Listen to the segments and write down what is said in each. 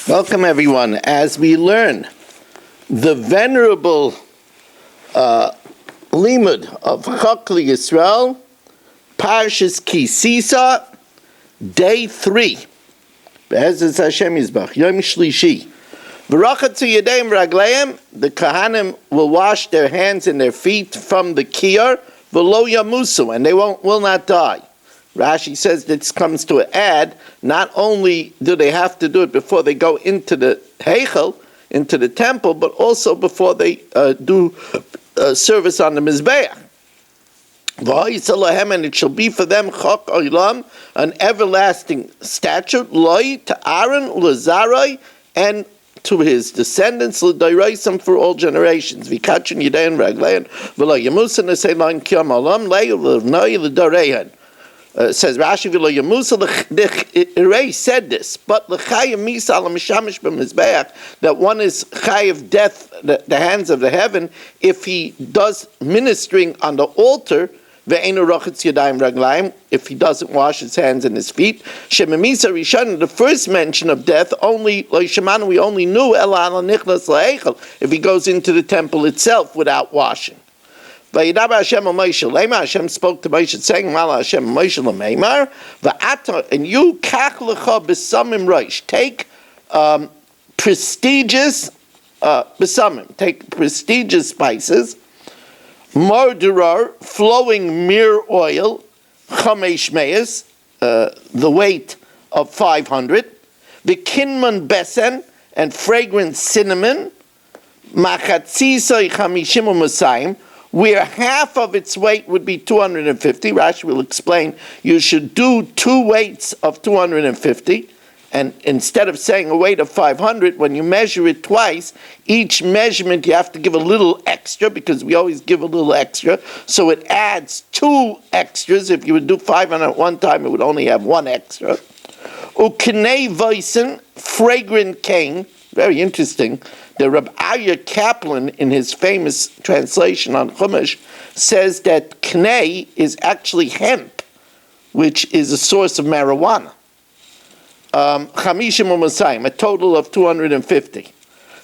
Welcome, everyone. As we learn the venerable limud of Chok Yisrael, Parshas Ki Sisa, day 3. Be'ezus Hashem Yizbach, Yom Shlishi. V'rachatzu Yedeim Ragleim, the Kohanim will wash their hands and their feet from the Kiyar, v'lo yamusu, and they will not die. Rashi says this comes to add, not only do they have to do it before they go into the Heichel, into the temple, but also before they do service on the Mizbeach. And it shall be for them Chok Olam, an everlasting statute, Loi to Aaron, Lazarai, and to his descendants, L'dairaisam, for all generations. V'kachin Yedein Raglein, V'lo Yamusa Neseilan Kiyam Olam, Lei L'vnoi L'dareihan. Says Rashi, V'lo Yamusa, the Ray said this, but L'chayim Misa Al Mishamish B'Mizbeach, that one is chayiv death, the hands of the heaven, if he does ministering on the altar, Ve'enu rochetz yadayim raglayim, if he doesn't wash his hands and his feet. Shememisa Rishon, the first mention of death, only Loishemanu, we only knew Ela Ala Nichlas La'echel, if he goes into the temple itself without washing. Vayidab Hashem Moshe, Lema Hashem spoke to Moshe, saying, Mala Hashem Moshe L'meimar, Va'ata, and you kach lecha b'samim roish, take prestigious b'samim, take prestigious spices, Mardurar, flowing myrrh oil, chamesh meis, the weight of 500, V'kinman besen, and fragrant cinnamon, machatzisai chamishim u'masayim, where half of its weight would be 250. Rashi will explain, you should do 2 weights of 250, and instead of saying a weight of 500, when you measure it twice, each measurement you have to give a little extra, because we always give a little extra, so it adds 2 extras. If you would do 500 at one time, it would only have 1 extra. Uknei voisen, fragrant cane, very interesting. The Reb Arya Kaplan, in his famous translation on Chumash, says that knei is actually hemp, which is a source of marijuana. Chamishim u'masayim, a total of 250.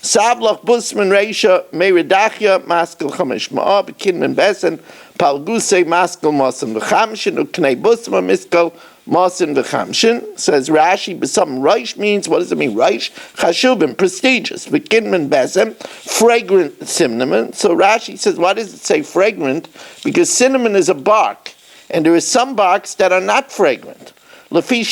Savlach busman reisha meiridachya maskel chamish ma'ab kinman besen palgusei maskel masen v'chamshin uknei busman miskel masen v'chamshin. Says Rashi, some reish means, what does it mean? Reish chashubim, prestigious. V'kinman besen, fragrant cinnamon. So Rashi says, why does it say fragrant? Because cinnamon is a bark, and there are some barks that are not fragrant. Lefi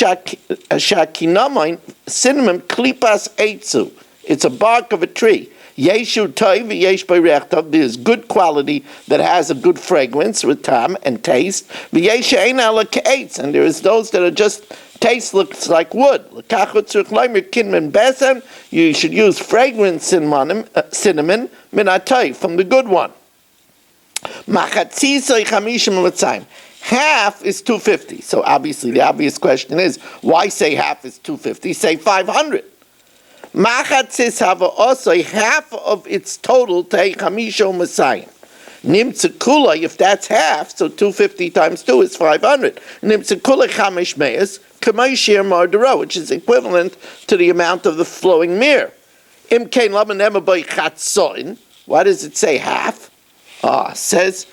shakinamin, cinnamon klipas eitzu. It's a bark of a tree. Yeshu toiv v'yesh b'rechtov. There's good quality that has a good fragrance with tam and taste. V'yesh ein ala ke'etz, and there is those that are just taste looks like wood. L'kachot tzurich leimer kinman besen. You should use fragrant cinnamon minatay, from the good one. Machatzisai chamishim l'tzayim. Half is 250. So obviously the obvious question is, why say half is 250? Say 500. Machatzis have also half of its total tei chamisho masayim. Nimtze kula, if that's half, so 250 times 2 is 500. Nimtze kula chamesh meis, kamashir mardero, which is equivalent to the amount of the flowing myrrh. Imkein lamanema by chatzoin. Why does it say half? Says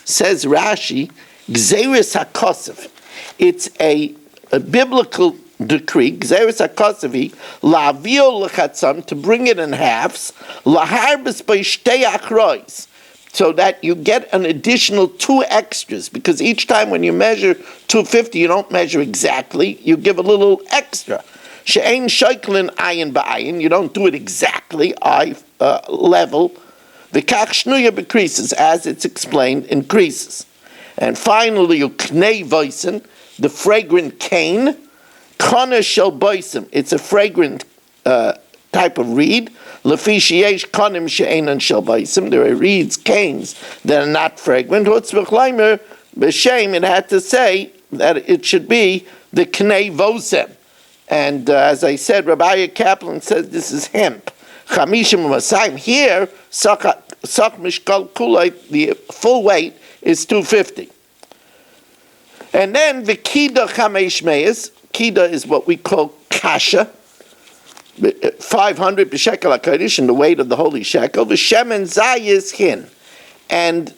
Rashi, Gzeris HaKosev. It's a biblical decree, Gzeris HaKosevi, La'avio l'chatzam, to bring it in halves, La'harbis b'shtei achrois, so that you get an additional 2 extras, because each time when you measure 250, you don't measure exactly, you give a little extra. She'ein sheiklin ayin ba'ayin, you don't do it exactly, eye level. V'kach shnuya b'krises, as it's explained, increases. And finally, uknei voisen, the fragrant cane, kana shel boisim, it's a fragrant type of reed. Lefi sheyesh kanim she'enan shel boisim, there are reeds, canes that are not fragrant. Hutzvach leimer b'shem, it had to say that it should be the knei vosen. And as I said, Rabbi Arya Kaplan says this is hemp. Chamishim masayim. Here, sak mishkal kulay, the full weight is 250. And then the kida chamesh meis. Kida is what we call kasha. 500 b'shekel HaKodesh, in the weight of the holy shekel, v'shemen zayis hin, and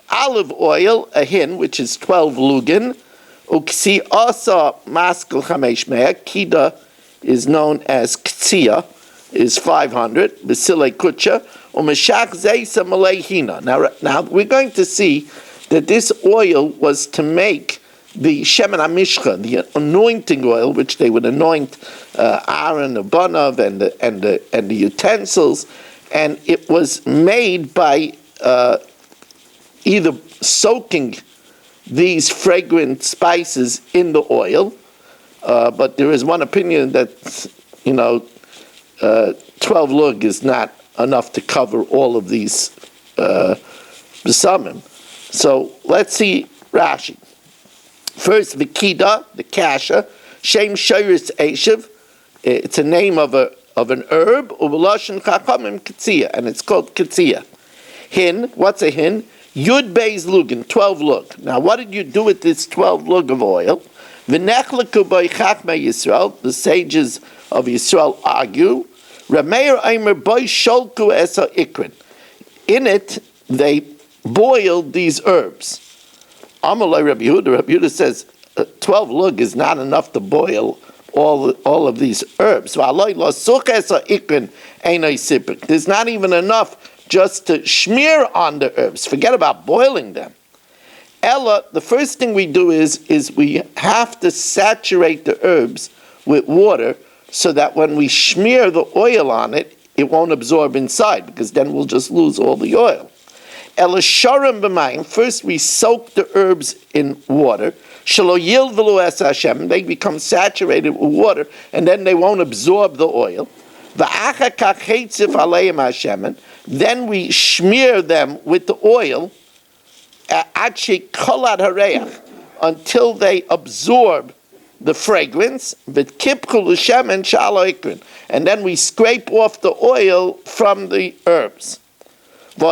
olive oil, a hin, which is 12 lugin, uksi asa maskel chamesh mea, kida is known as ktsiya, is 500, b'silei kutcha, umeshach zeisa malei hina. Now we're going to see that this oil was to make the shemen hamishcha, the anointing oil, which they would anoint Aaron, the Banav, and the utensils, and it was made by either soaking these fragrant spices in the oil, but there is one opinion that 12 lug is not enough to cover all of these besamim. So let's see Rashi. First, Vikida, the kasha, Shem Shairis Eshiv. It's a name of an herb, Uveloshin Chachamim Ketzia, and it's called Ketzia. Hin, what's a hin? Yud Beis Lugin, 12 lug. Now, what did you do with this 12 lug of oil? V'nechleku by Chachmei Yisrael, the sages of Yisrael argue. Rameir Eimer by Sholku Esa Ikrin. In it, they boiled these herbs. Amalei Rabbi Yehuda says 12 lug is not enough to boil all of these herbs. There's not even enough just to smear on the herbs. Forget about boiling them. Ella, the first thing we do is we have to saturate the herbs with water so that when we smear the oil on it, it won't absorb inside, because then we'll just lose all the oil. Elisharim b'mayim. First, we soak the herbs in water. Shelo yilvelu es Hashem. They become saturated with water, and then they won't absorb the oil. V'achar kach heitzif aleim Hashem. Then we smear them with the oil ad shekolad hareach, until they absorb the fragrance. V'kipchu l'shemen shalo ikrin. And then we scrape off the oil from the herbs. And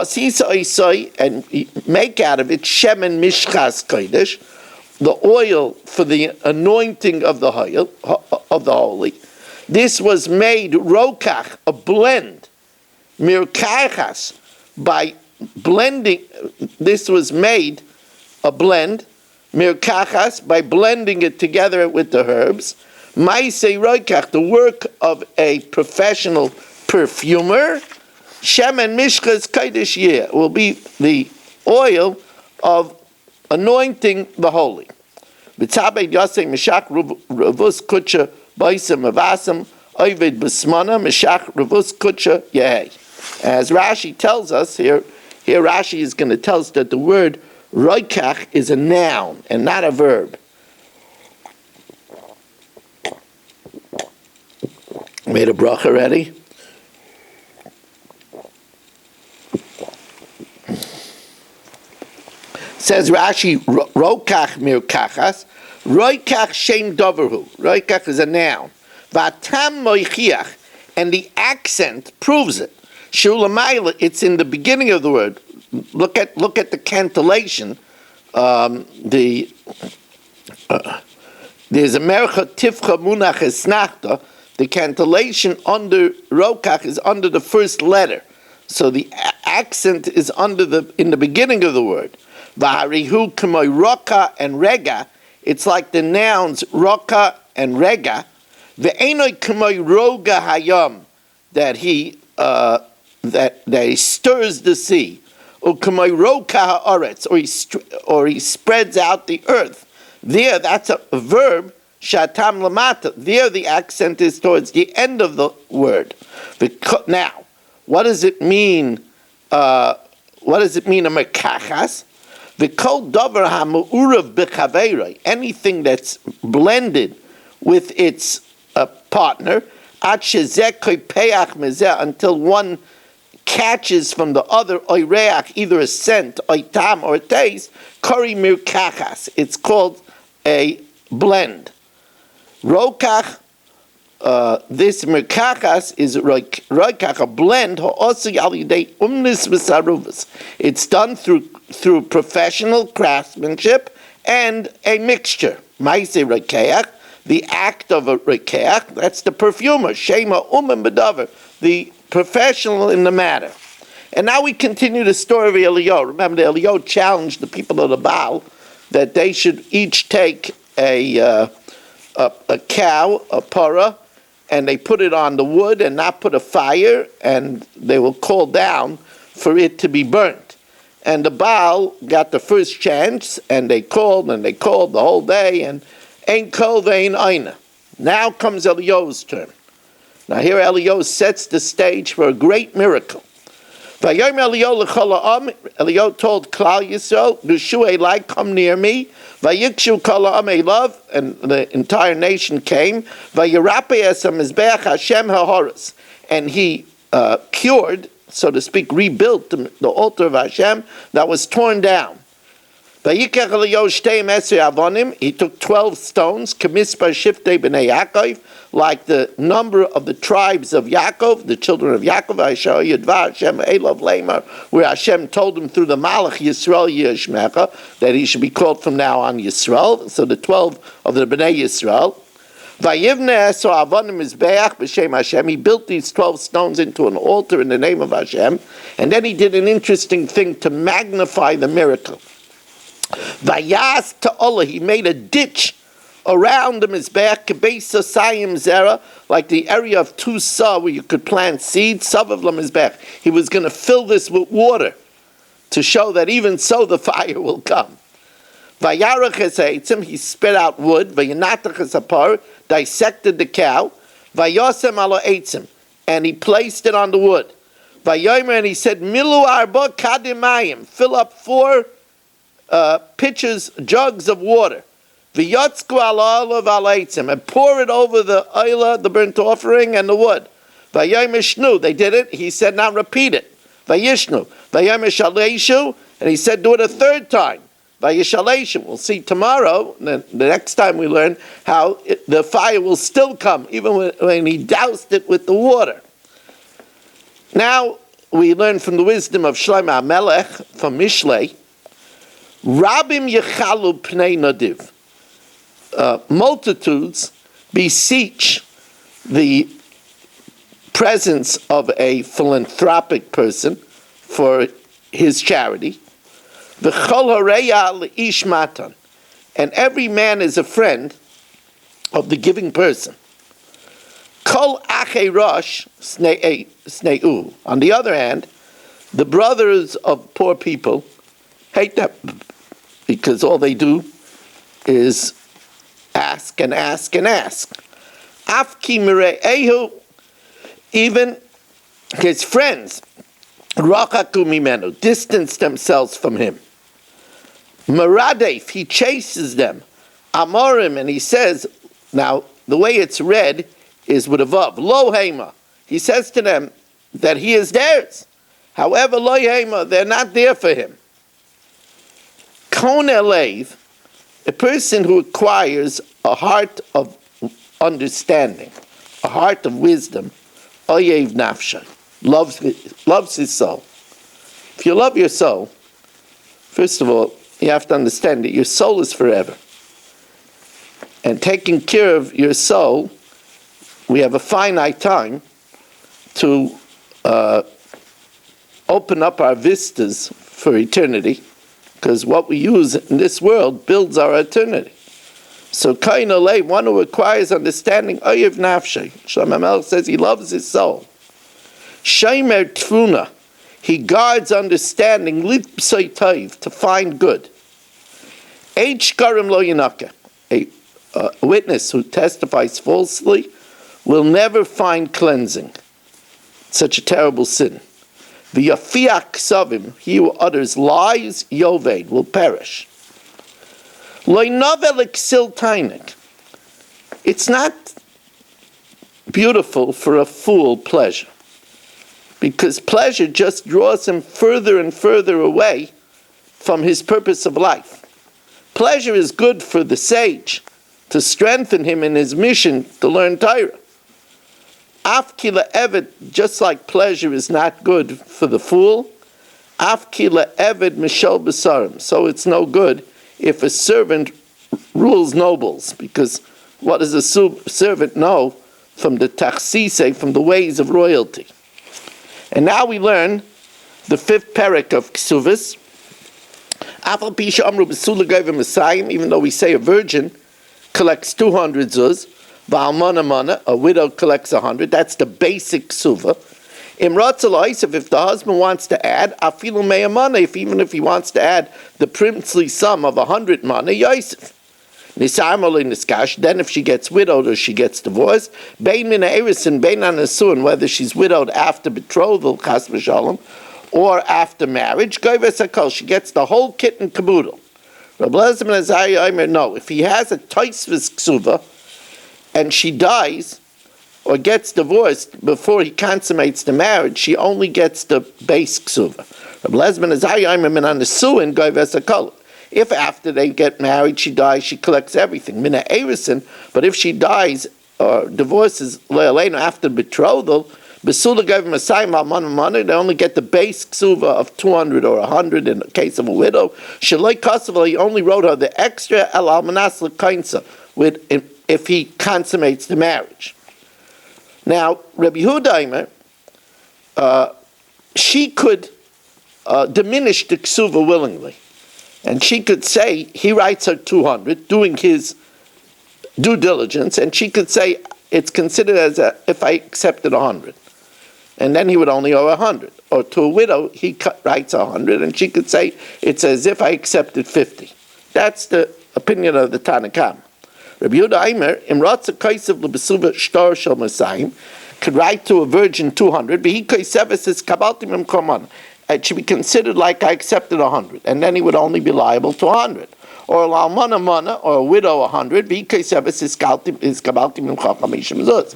make out of it shemen mishchas kodesh, the oil for the anointing of the holy. This was made rokach, a blend, mirkachas, by blending. This was made a blend, mirkachas, by blending it together with the herbs. Maisei rokach, the work of a professional perfumer. Shemen mishchas kodesh yeh will be the oil of anointing the holy. B'tzabed yasei mishach revus kutcha b'isem avasem oived b'smana mishach revus kutcha yeh. As Rashi tells us here Rashi is going to tell us that the word roikach is a noun and not a verb. Made a bracha already? Says Rashi, Rokach mirkachas, Roikach shem doverhu. Roikach is a noun. Vatam moichiach, and the accent proves it. Shulamayla, it's in the beginning of the word. Look at the cantillation. There's a mercha tifcha munach esnachta. The cantillation under Rokach is under the first letter. So the accent is in the beginning of the word. V'harihu k'moy roka and rega. It's like the nouns roka and rega. Ve'enoi k'moy roga hayam, that he stirs the sea. Or k'moy roka ha'aretz, or he spreads out the earth. There, that's a verb. Shatam lamata. There, the accent is towards the end of the word. Now, what does it mean? What does it mean? A merkachas. V'kol davar ha'mu'urav b'chaveiroi, anything that's blended with its partner, ad shezeh koypeach mezeh, until one catches from the other oireach, either a scent, oitam, or a taste, kori mirkachas. It's called a blend. Rokach, this mirkachas is roikach, a blend. It's done through professional craftsmanship and a mixture. Maise roikeach the act of a rekeach, that's the perfumer, shema bedavar, the professional in the matter. And now we continue the story of Eliyahu. Remember, Eliyahu challenged the people of the Baal that they should each take a cow, a parah, and they put it on the wood and not put a fire, and they will call down for it to be burnt. And the Baal got the first chance, and they called the whole day, and ain't kol ve'ein aina. Now comes Eliyahu's turn. Now here Eliyahu sets the stage for a great miracle. Eliyahu told Klal Yisrael, "Nushu Elai, come near me." Vayikshu kol ha'am elav, and the entire nation came. Vayirape es hamizbeach Hashem hahoros, and he cured, so to speak, rebuilt the altar of Hashem that was torn down. Vayikach Eliyahu shteim esrei avonim, he took 12 stones, k'mispar shiftei b'nei Yaakov, like the number of the tribes of Yaakov, the children of Yaakov, where Hashem told him through the Malach Yisrael Yishmecha that he should be called from now on Yisrael. So the 12 of the Bnei Yisrael. He built these 12 stones into an altar in the name of Hashem, and then he did an interesting thing to magnify the miracle. Vayas ta'olah, he made a ditch around the Mizbeach, Kebeisa Sayim Zera, like the area of Tusa where you could plant seeds, Savav LaMizbeach. He was going to fill this with water to show that even so the fire will come. Vayarach es ha'etzim, he spit out wood, Vayanatach es ha'par, dissected the cow, Vayosem alo eitzim, and he placed it on the wood. Vayomer, and he said, Milu arba kadimayim, fill up 4 jugs of water. V'yotzku ala olav al eitzim, and pour it over the oila, the burnt offering, and the wood. Vayom ishnu, they did it. He said, now repeat it. Vayishnu, vayom ishaleishu, and he said, do it a 3rd time. Vayishaleishu. We'll see tomorrow, the next time we learn how the fire will still come, even when he doused it with the water. Now we learn from the wisdom of Shlomo HaMelech from Mishlei, Rabim yechalu pnei nadiv. Multitudes beseech the presence of a philanthropic person for his charity. V'chol hareya le'ish matan, and every man is a friend of the giving person. Kol achei rosh sneu. On the other hand, the brothers of poor people hate them because all they do is ask and ask and ask. Afki mire'ehu, even his friends, rachaku mimenu, distance themselves from him. Maradef, he chases them. Amorim, and he says, now the way it's read is with a vav. Lo hema, he says to them that he is theirs. However, lo hema, they're not there for him. Kon elev, a person who acquires a heart of understanding, a heart of wisdom, oyev nafsha, loves his soul. If you love your soul, first of all, you have to understand that your soul is forever. And taking care of your soul, we have a finite time to open up our vistas for eternity, because what we use in this world builds our eternity. So Kain Olei, one who requires understanding, Oyev Nafshay. Shlomo HaMelech says he loves his soul. Shaimer Tfuna, he guards understanding, Lipsay Taiv, to find good. H. Karim Lo Yanaka, a witness who testifies falsely will never find cleansing. Such a terrible sin. V'yafiach ksavim, he who utters lies, yoved, will perish. Lo novel iksil tainik. It's not beautiful for a fool pleasure, because pleasure just draws him further and further away from his purpose of life. Pleasure is good for the sage, to strengthen him in his mission to learn Torah. Afkila eved, just like pleasure is not good for the fool, afkila eved mishol besarim, so it's no good if a servant rules nobles, because what does a servant know from the tachsise, from the ways of royalty? And now we learn the fifth parak of Ksuvas. Even though we say a virgin collects 200 zuz, a widow collects 100, that's the basic ksuva. If the husband wants to add, even if he wants to add the princely sum of 100 mana, Yosef. Then if she gets widowed or she gets divorced, whether she's widowed after betrothal, chas v'shalom, or after marriage, she gets the whole kit and caboodle. No, if he has a toisvis ksuva and she dies or gets divorced before he consummates the marriage, she only gets the base ksuva. If after they get married she dies, she collects everything. But if she dies or divorces after betrothal, they only get the base ksuva of 200 or 100 in the case of a widow. He only wrote her the extra if he consummates the marriage. Now, Rabbi Yehuda, she could diminish the ksuva willingly. And she could say, he writes her 200, doing his due diligence, and she could say, it's considered as if I accepted 100. And then he would only owe 100. Or to a widow, he writes 100, and she could say, it's as if I accepted 50. That's the opinion of the Tanakam. Rabbi Yehuda Aimer, Imratza Kaisav L'Besuva Shtar Shel Masayim, could write to a virgin 200, but he Kaisevis is Kabaltim Imkoman. It should be considered like I accepted 100, and then he would only be liable to 100. Or Lalmana Mana, or a widow 100, but he Kaisevis is Kabaltim Imchachamishim Zuz.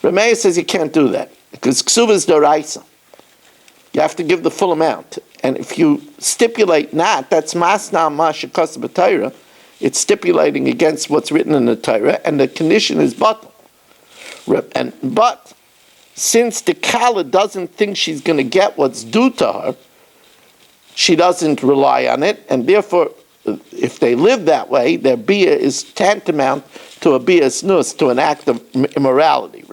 Rameya says you can't do that, because Ksuva is Doraisa. You have to give the full amount. And if you stipulate not, that's Masna Mashakasa B'Taira, it's stipulating against what's written in the Torah, and the condition is batal. But since the Kala doesn't think she's going to get what's due to her, she doesn't rely on it, and therefore, if they live that way, their bia is tantamount to a bias nus, to an act of immorality.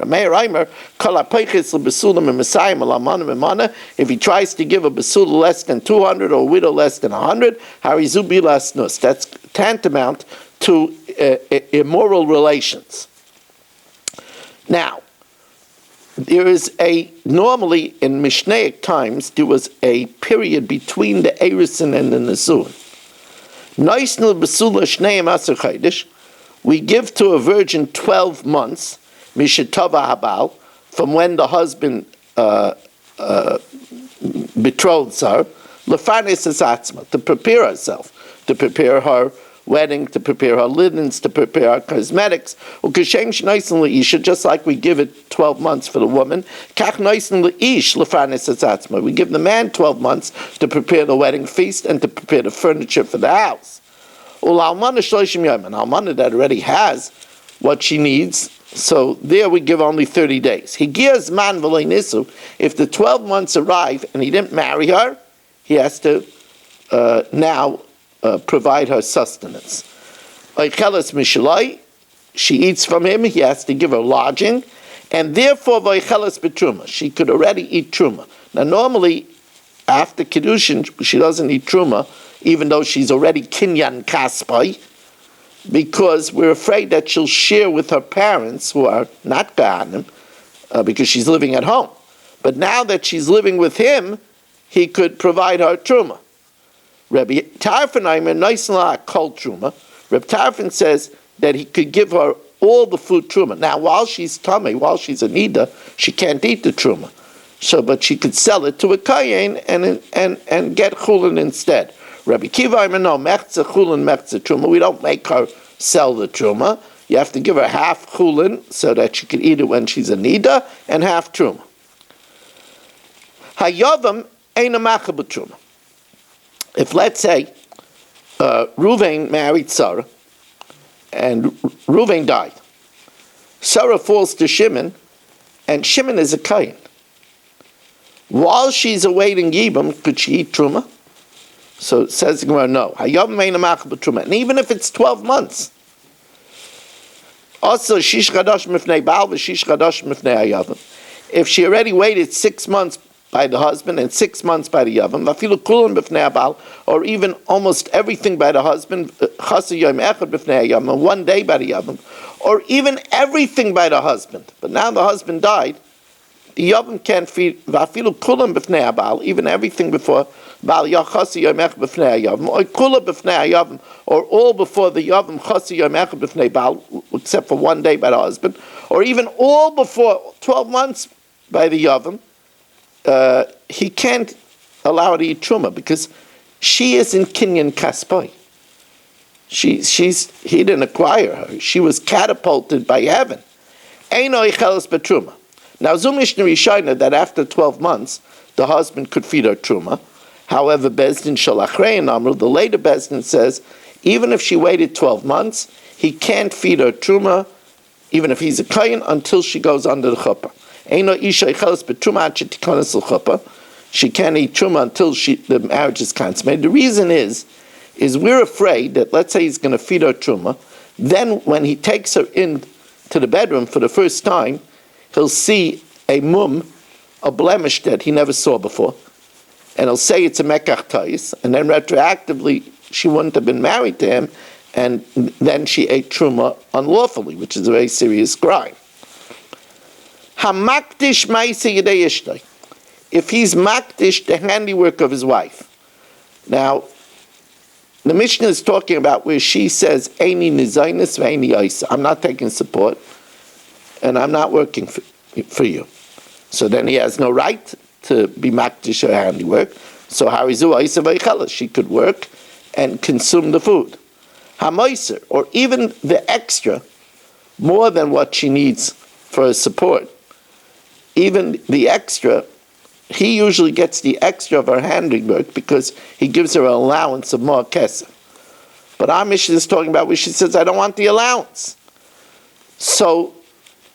If he tries to give a basula less than 200 or a widow less than 100, that's tantamount to immoral relations. Now, there is normally in Mishnaic times, there was a period between the Erisin and the Nesuin. We give to a virgin 12 months, mishetava habal, from when the husband betroths her, lefanes atzma, to prepare herself, to prepare her wedding, to prepare her linens, to prepare her cosmetics. Just like we give it 12 months for the woman, we give the man 12 months to prepare the wedding feast and to prepare the furniture for the house. And Almana that already has what she needs, so there we give only 30 days. He gives man v'leinisu. If the 12 months arrive and he didn't marry her, he has to now provide her sustenance. She eats from him, he has to give her lodging, and therefore she could already eat truma. Now normally, after Kiddushin, she doesn't eat truma, even though she's already kinyan kaspai, because we're afraid that she'll share with her parents, who are not Gahanim, because she's living at home. But now that she's living with him, he could provide her truma. Rabbi Tarfon kol truma. Rabbi Tarfon says that he could give her all the food truma. Now, while she's tummy, while she's a nida, she can't eat the truma. So, but she could sell it to a kayin and get chulin instead. Rabbi Kiva, no, mechza chulin, mechza truma. We don't make her sell the truma. You have to give her half chulin so that she can eat it when she's a nida, and half truma. Hayavam eina macha b'truma. If, let's say, Ruvain married Sarah, and Ruvain died, Sarah falls to Shimon, and Shimon is a kayin. While she's awaiting Yibam, could she eat truma? So it says no. And even if it's 12 months, Also, shish chadash mifnei baal v'shish chadash mifnei hayavim. If she already waited 6 months by the husband and 6 months by the yavam, vafilu kulam b'fnei baal, or even almost everything by the husband, chasa yom echad b'fnei hayavim, 1 day by the yavam, or even everything by the husband. But now the husband died, the yavam can't feed vafilu kulam b'fnei baal, even everything before baal yachasa yom echad b'fnei hayavim, or kula b'fnei hayavim, or all before the yavam chasa yom echad b'fnei baal, except for 1 day by the husband, or even all before 12 months by the yavam. He can't allow her to eat truma because she is in kinyan kaspai. He didn't acquire her. She was catapulted by heaven. Eino ichelas betruma. Now Zumishna Rishayna that after 12 months the husband could feed her truma. However, Bezdin Shalachrein Amru, the later Bezdin says, even if she waited 12 months, he can't feed her truma, even if he's a kohen, until she goes under the chuppah. Eino isha ichelas betruma ad shetikonas l'chuppah. She can't eat truma until the marriage is consummated. The reason is we're afraid that, let's say he's going to feed her truma, then when he takes her in to the bedroom for the first time, he'll see a a blemish that he never saw before, and he'll say it's a mekach tais, and then retroactively she wouldn't have been married to him, and then she ate truma unlawfully, which is a very serious crime. Hamakdish ma'aseh yedei ishtay. If he's makdish the handiwork of his wife. Now, the Mishnah is talking about where she says, Eini nizaynis ve'eini yaisa. I'm not taking support, and I'm not working for you. So then he has no right to be makdish her handiwork. So harizu yaisa ve'ichala. She could work and consume the food. Hamoiser, or even the extra, more than what she needs for her support. Even the extra, he usually gets the extra of her handiwork because he gives her an allowance of more kesef. But our Mishnah is talking about where she says, I don't want the allowance. So,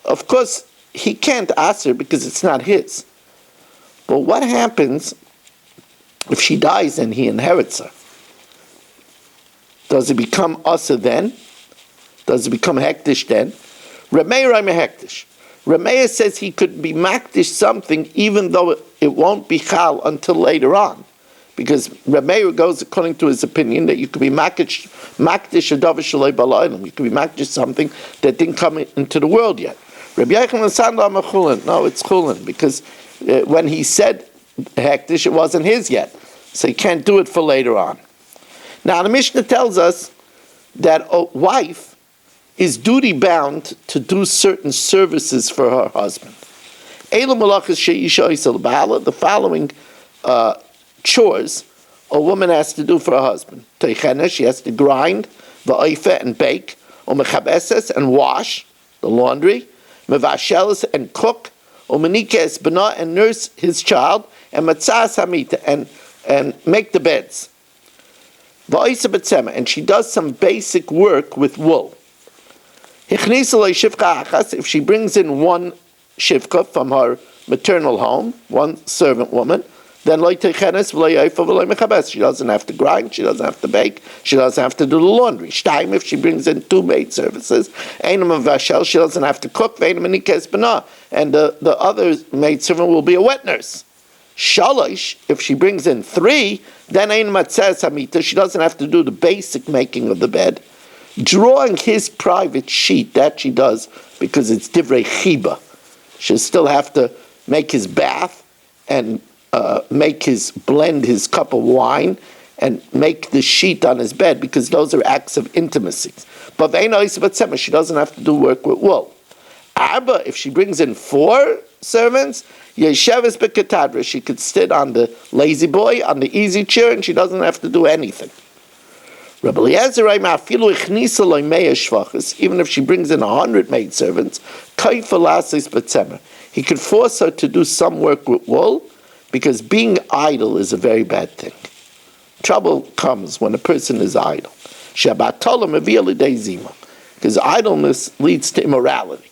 of course, he can't ask her because it's not his. But what happens if she dies and he inherits her? Does it become asa then? Does it become hektish then? Rameir hektish. Rameir says he could be makdish something even though it won't be chal until later on. Because Rameir goes according to his opinion that you could be makdish a davar shalei balayim. You could be makdish something that didn't come into the world yet. Rabbi Yochanan Sandal Mechulin. No, it's chulin because when he said hektish, it wasn't his yet. So he can't do it for later on. Now the Mishnah tells us that a wife is duty bound to do certain services for her husband. The following chores a woman has to do for her husband. She has to grind, and bake, and wash the laundry, and cook, and nurse his child, and make the beds. And she does some basic work with wool. If she brings in one shivka from her maternal home, one servant woman, then she doesn't have to grind, she doesn't have to bake, she doesn't have to do the laundry. If she brings in 2 maid services, she doesn't have to cook, and the other maid servant will be a wet nurse. Shalosh, if she brings in 3, then she doesn't have to do the basic making of the bed. Drawing his private sheet, that she does, because it's divrei chiba. She'll still have to make his bath and blend his cup of wine and make the sheet on his bed, because those are acts of intimacy. But she doesn't have to do work with wool. Abba, if she brings in 4 servants, yesheves bekatadra, she could sit on the lazy boy, on the easy chair, and she doesn't have to do anything. Rabbi Eliezer, even if she brings in 100 maid servants, he could force her to do some work with wool, because being idle is a very bad thing. Trouble comes when a person is idle. Because idleness leads to immorality.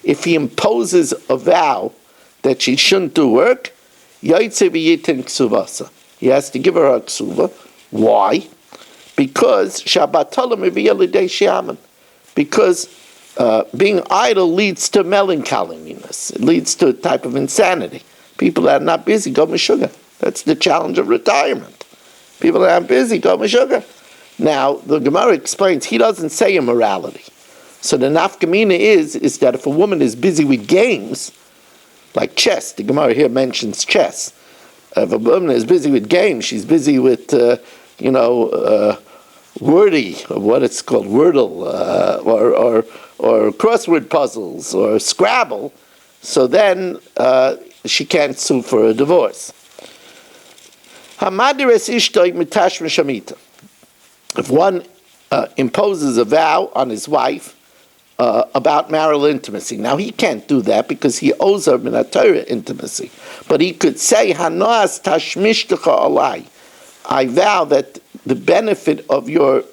If he imposes a vow that she shouldn't do work, he has to give her a ksuva. Why? because being idle leads to melancholiness. It leads to a type of insanity. People that are not busy go meshuggah. That's the challenge of retirement. People that aren't busy go meshuggah. Now, the Gemara explains, he doesn't say immorality. So the nafkamina is that if a woman is busy with games, like chess, the Gemara here mentions chess. If a woman is busy with games, she's busy with, wordy, or what it's called, Wordle, or crossword puzzles, or Scrabble, so then she can't sue for a divorce. If one imposes a vow on his wife about marital intimacy, now he can't do that because he owes her min Torah intimacy, but he could say, "Hanoas tashmishtacha alai," I vow that the benefit of your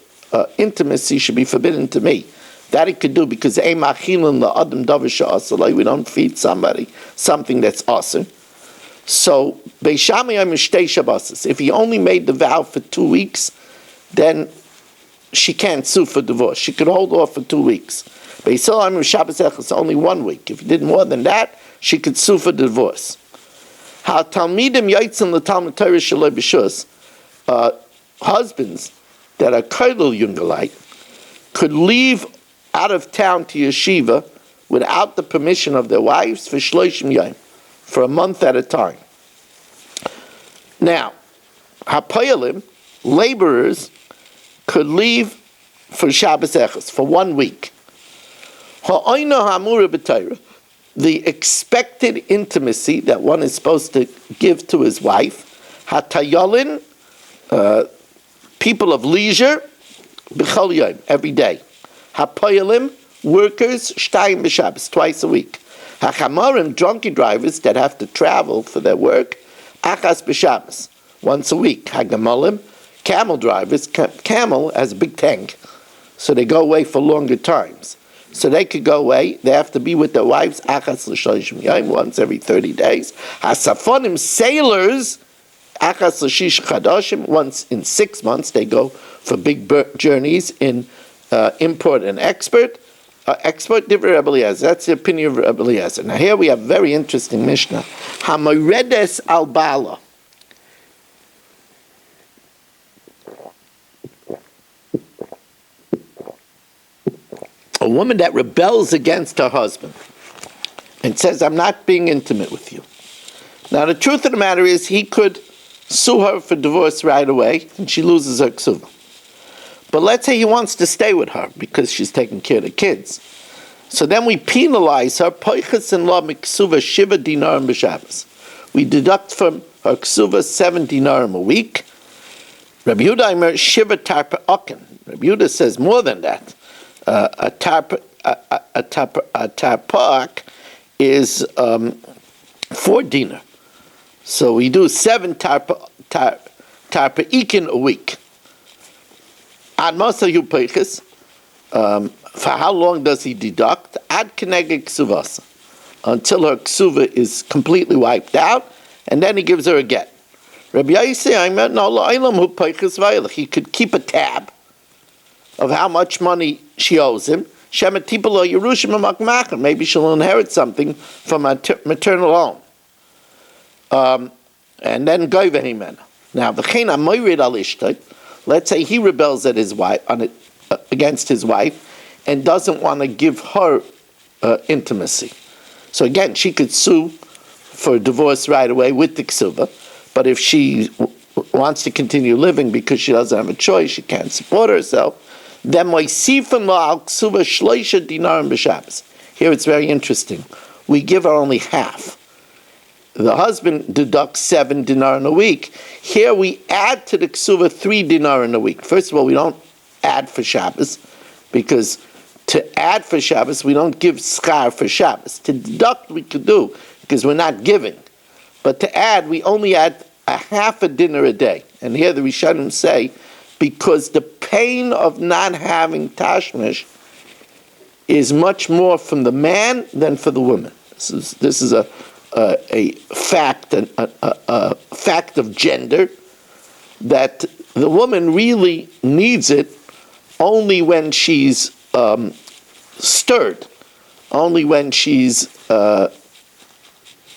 intimacy should be forbidden to me. That he could do because we don't feed somebody something that's awesome. So if he only made the vow for 2 weeks, then she can't sue for divorce. She could hold off for 2 weeks. It's only 1 week. If he did more than that, she could sue for divorce. Husbands that are kaidel yungalite could leave out of town to yeshiva without the permission of their wives for shloshim yom, for a month at a time. Now, hapayalim, laborers, could leave for Shabbos Echos, for 1 week. Ha'oino ha'amura b'Torah, the expected intimacy that one is supposed to give to his wife, hatayolin, people of leisure, b'chol yom, every day. Hapoyalim, workers, shtayim b'Shabbos, twice a week. Hachamarim, donkey drivers that have to travel for their work, achas b'Shabbos, once a week. Hagamolim, camel drivers, camel has a big tank, so they go away for longer times. So they could go away, they have to be with their wives, achas l'shoshim yom, once every 30 days. Hasafonim, sailors, achas l'shish chadashim, once in 6 months, they go for big journeys in import and export. Export divrei Rebbe Eliezer. That's the opinion of Rebbe Eliezer. Now here we have very interesting Mishnah. Hamoredes al bala. A woman that rebels against her husband and says, I'm not being intimate with you. Now the truth of the matter is he could sue her for divorce right away and she loses her ksuva. But let's say he wants to stay with her because she's taking care of the kids. So then we penalize her, poiches and la miksuva shiva dinarim b'Shabbos. We deduct from her ksuva 7 dinarim a week. Rabbi Yehuda Aimer shiva tarpa oken. Rabbi Yehuda says more than that. A tarpak is 4 dinar. So we do 7 tarpa a week. Ad Masa Yupeiches, for how long does he deduct? Ad Keneged Ksuvasa, until her ksuva is completely wiped out, and then he gives her a get. Rabbi Yisrael, he could keep a tab of how much money she owes him. Maybe she'll inherit something from her maternal home. And then go vehimena. Now, v'chein amoyrid al ishtay. Let's say he rebels at his wife against his wife and doesn't want to give her intimacy. So again, she could sue for divorce right away with the ksuva. But if she wants to continue living because she doesn't have a choice, she can't support herself, then moisifim al ksuva shloisha dinarim b'Shabbos. Here it's very interesting. We give her only half. The husband deducts 7 dinar in a week. Here we add to the ksuva 3 dinar in a week. First of all, we don't add for Shabbos, because to add for Shabbos, we don't give schar for Shabbos. To deduct, we could do, because we're not giving. But to add, we only add a half a dinner a day. And here the Rishonim say, because the pain of not having tashmish is much more from the man than for the woman. This is a fact, a fact of gender, that the woman really needs it only when she's stirred, only when she's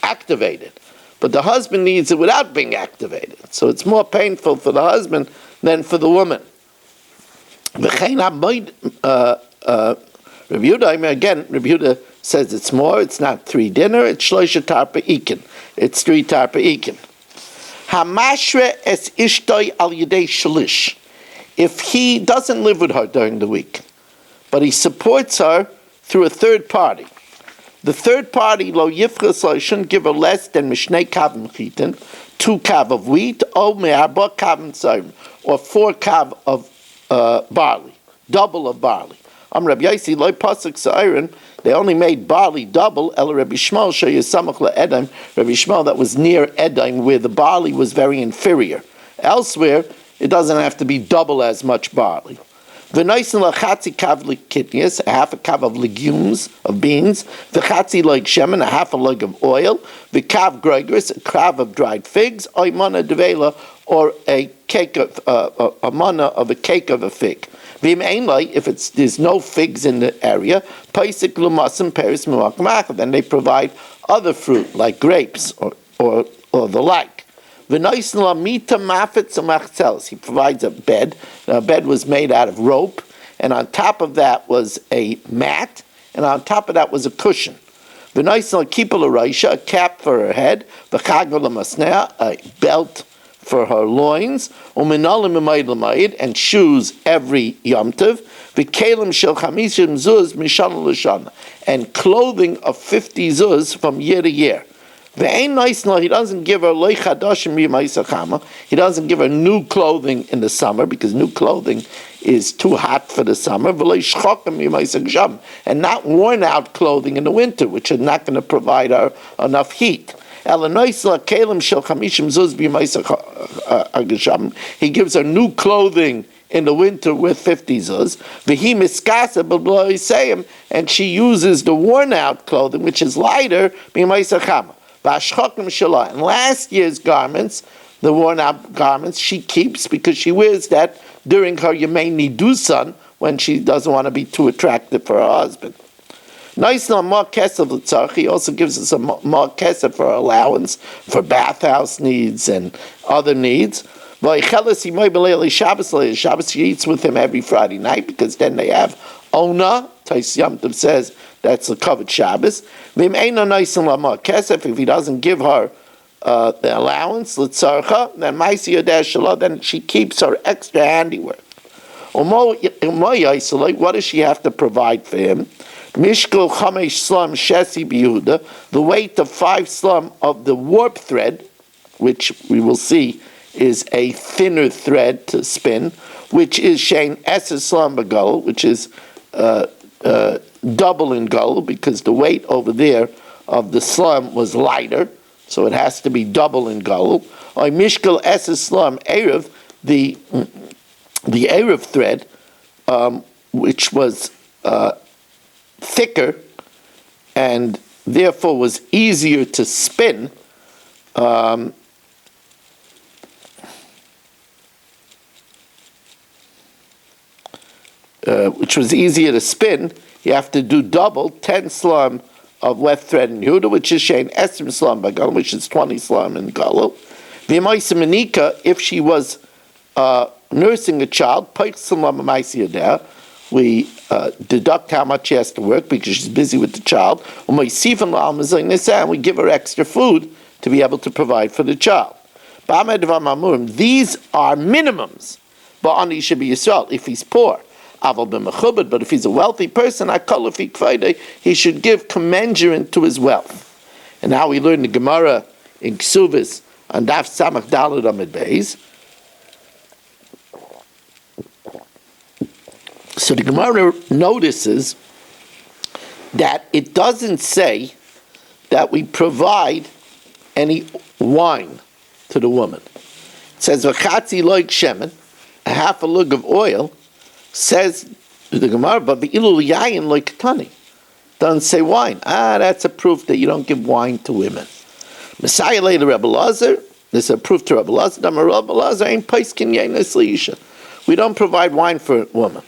activated. But the husband needs it without being activated. So it's more painful for the husband than for the woman. Rabbi Yehuda, again, Rabbi Yehuda says it's more, it's not 3 dinner, it's shloisha tarpa ikin. It's 3 tarpa ikin. Hamashre es ishtoi al yedei shalish. If he doesn't live with her during the week, but he supports her through a third party, the third party, lo yifchas, shouldn't give her less than mishnei kav chitin, 2 kav of wheat, or me'arba kav tzayim, or 4 kav of barley, double of barley. Rabbi Yaisi, loy pasuk sa'irin, they only made barley double, el Rabbi Shmuel, sheyesamach le'edam, Rabbi Shmuel, that was near Edom, where the barley was very inferior. Elsewhere, it doesn't have to be double as much barley. V'noisen lachatzi kav likitnias, a half a kav of legumes, of beans, v'chatzi loig shemen, a half a log of oil, v'kav groigris, a kav of dried figs, oy mana devela, or a cake of, a mana of a cake of a fig. If there's no figs in the area, then they provide other fruit like grapes or the like. He provides a bed. The bed was made out of rope, and on top of that was a mat, and on top of that was a cushion. A cap for her head, a belt for her loins, and shoes every Yom Tov, and clothing of 50 zuz from year to year. He doesn't give her he doesn't give her new clothing in the summer, because new clothing is too hot for the summer, and not worn out clothing in the winter, which is not going to provide her enough heat. He gives her new clothing in the winter with 50 zuz, and she uses the worn out clothing, which is lighter, and last year's garments, the worn out garments, she keeps because she wears that during her Yemei Nidusan, when she doesn't want to be too attractive for her husband. He also gives us a more kesef for allowance for bathhouse needs and other needs. Shabbos, she eats with him every Friday night, because then they have Ona. Tais Yom Tov says that's a covered Shabbos. If he doesn't give her the allowance, then she keeps her extra handiwork. What does she have to provide for him? Mishkal Chamesh Slum Shesi B'Yehuda, the weight of 5 slum of the warp thread, which we will see is a thinner thread to spin, which is Shein Eser Slum B'Gol, which is double in Gol, because the weight over there of the slum was lighter, so it has to be double in Gol. Or Mishkal Eser Slum Erev, the Erev thread, which was thicker and therefore was easier to spin, you have to do double, 10 slum of wet thread in Yehuda, which is Shein Esrim slum by Galil, which is 20 slum in Galil. V'yamaisa Menika, if she was nursing a child, we deduct how much she has to work because she's busy with the child, and we give her extra food to be able to provide for the child. These are minimums, but he should be Yisrael if he's poor. But if he's a wealthy person, he should give commensurate to his wealth. And now we learn the Gemara in Ksuvis on Daf Samach Daled Amid Beis. So the Gemara notices that it doesn't say that we provide any wine to the woman. It says v'chatzi loig shemen, a half a lug of oil. Says the Gemara, but v'ilu yayin loig katani. Doesn't say wine. That's a proof that you don't give wine to women. Messiah later Rebbe Lazar, This is a proof to Rabbi Elazar. Rabbi Elazar ain't paiskin yainas liisha. We don't provide wine for a woman.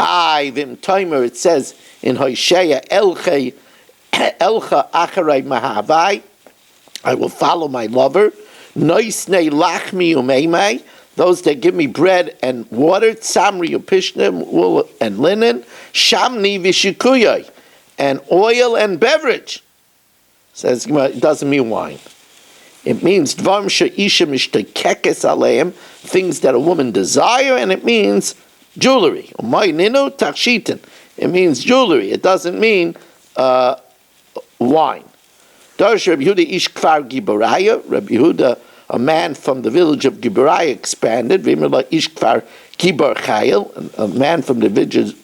Vim Timer, it says in Hosea, Elcha acharei mahavai, I will follow my lover. Noisnei lachmi umeimei, those that give me bread and water, tzamri upishnim, wool and linen, shamni vishikuyai, and oil and beverage. Says it doesn't mean wine. It means dvarim she'isha mishtekekes aleim, things that a woman desire, and it means jewelry. Umayninu takshitin. It means jewelry. It doesn't mean wine. Darsh Rabbi Yehuda ish kfar Gibaraya. Rabbi Yehuda, a man from the village of Gibaraya, expanded. V'imrla ish kfar Gibar Chayil, a man from the village of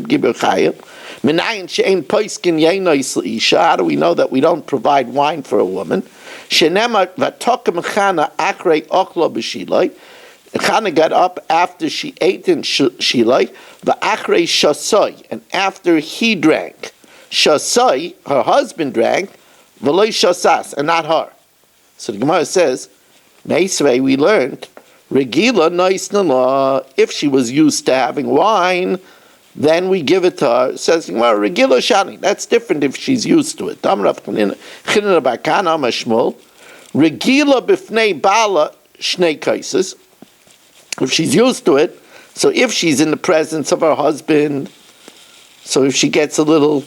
Gibar Chayil. Minayin she'ein poiskin yainois l'isha. How do we know that we don't provide wine for a woman? Shenemar v'tokem chana achrei ochlo b'shiloi. Chana got up after she ate in Shiloi, v'achrei shasoi, and after he drank. Shasoi, her husband drank, v'loi shasas, and not her. So the Gemara says, Meisvei, we learned, regila noisnala, if she was used to having wine, then we give it to her. It says the Gemara, regila shani, that's different if she's used to it. Regila b'fnei bala shnei kaises. If she's used to it, so if she's in the presence of her husband, so if she gets a little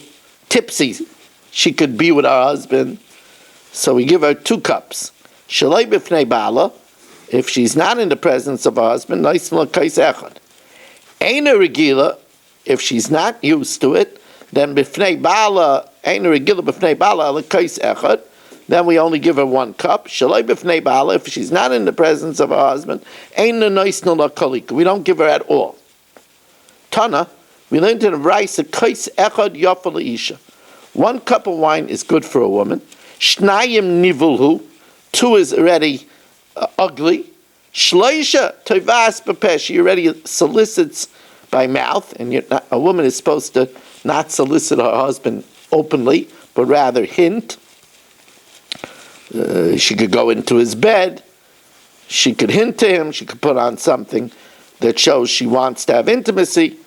tipsy, she could be with her husband. So we give her 2 cups. Shalei b'fnei bala, if she's not in the presence of her husband, nice kais echad. Eina regila, if she's not used to it, then b'fnei bala, eina regila b'fnei bala kais echad. Then we only give her 1 cup. Shalai b'fnei ba'ala, if she's not in the presence of her husband, ein noisnul lakolika. We don't give her at all. Tana, we learned in the rice a kais echad yafa leisha. 1 cup of wine is good for a woman. Shnayim nivulhu, 2 is already ugly. Shleisha tovas b'peh, she already solicits by mouth, and a woman is supposed to not solicit her husband openly, but rather hint. She could go into his bed, she could hint to him, she could put on something that shows she wants to have intimacy.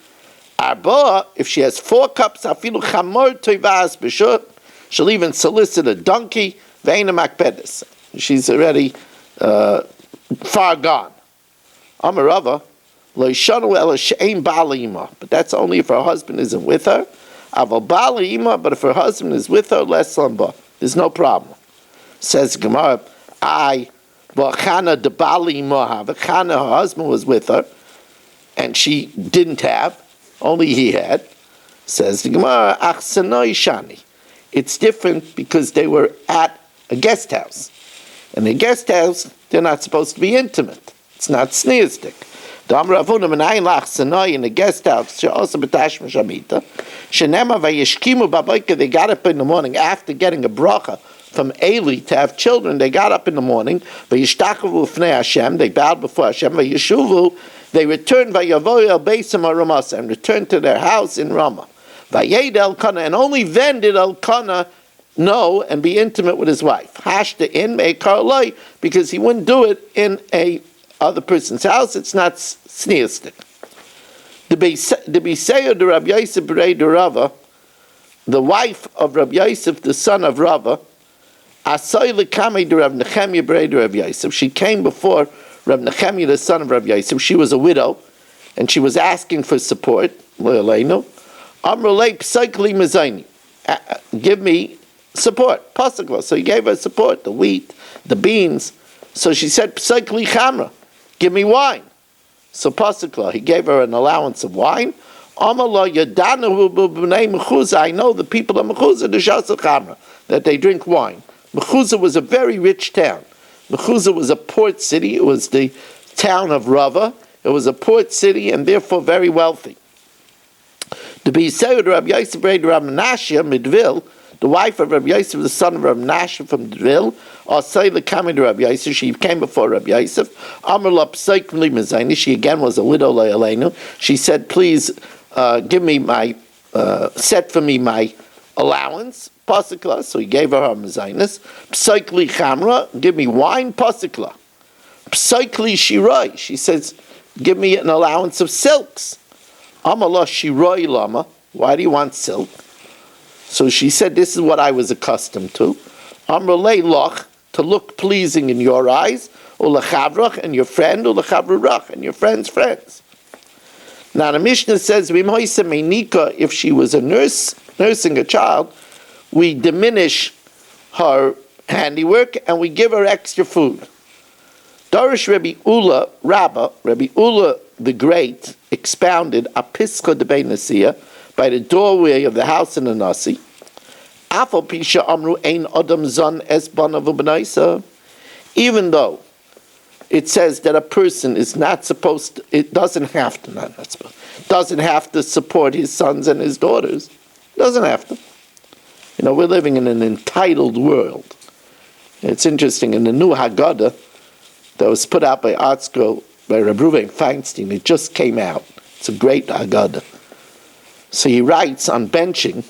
Arba, if she has 4 cups, afilu chamor toivas b'shut, she'll even solicit a donkey, ve'ena makpedes. She's already far gone. Amarava, lo yishanu ela she'ein ba'al ima, but that's only if her husband isn't with her. Aval ba'al ima, but if her husband is with her, less lamba, there's no problem. Says Gemara, Chana de Bali Mohav. Chana, her husband was with her, and she didn't have, only he had. Says the Gemara, Achsanoi Shani. It's different because they were at a guest house. And in a guest house, they're not supposed to be intimate. It's not sneeristic. Dam Ravuna Menayin Lachsanoi in the guest house, she also betash Shamita. Shenema Vayeshkimu Babaika, they got up in the morning after getting a bracha from Eli to have children. They got up in the morning, vayishtachavu fnei Hashem, they bowed before Hashem, vayishuvu, they returned vayavoy el beisim haramasa, and returned to their house in Ramah. Vayed Elkanah, and only then did Elkanah know and be intimate with his wife. Hashta in meikar loy, because he wouldn't do it in a other person's house. It's not sneeristic. The Biseyo de Rabbi Yosef Berei de Rava, the wife of Rabbi Yosef, the son of Rava, she came before Rav Nechemia, the son of Rav Yosef. She was a widow, and she was asking for support. Give me support. So he gave her support, the wheat, the beans. So she said, give me wine. So he gave her an allowance of wine. I know the people of Mechuzah, that they drink wine. Mechuzah was a very rich town. Mechuzah was a port city. It was the town of Rava. It was a port city and therefore very wealthy. The B'Yisrael Rabbi Yosef Rabbi Menashe Midvil, the wife of Rabbi Yosef, the son of Rabbi Menashe from Midvil, Rabbi Yosef, she came before Rabbi Yosef. She again was a widow. She said, please give me set for me my allowance, pasikla, so he gave her mezainis. Psaikli chamra, give me wine, pasikla. Psaikli shirai, she says, give me an allowance of silks. Amala shirai lama, why do you want silk? So she said, this is what I was accustomed to. Amralei loch, to look pleasing in your eyes, ulachavrach, and your friend, ulachavruach, and your friend's friends. Now the Mishnah says, if she was a nurse, nursing a child, we diminish her handiwork and we give her extra food. Darish Rabbi Ula, Rabbi Ula the Great, expounded Apiska de Beinasiya by the doorway of the house in the Nasi. Afal Pisha Amru Ein Adam Zon Es Banav Ubnaisa. Even though it says that a person is not supposed to, it doesn't have to, doesn't have to support his sons and his daughters. Doesn't have to. You know, we're living in an entitled world. It's interesting, in the new Haggadah that was put out by Art School by Reb Ruven Feinstein, it just came out. It's a great Haggadah. So he writes on benching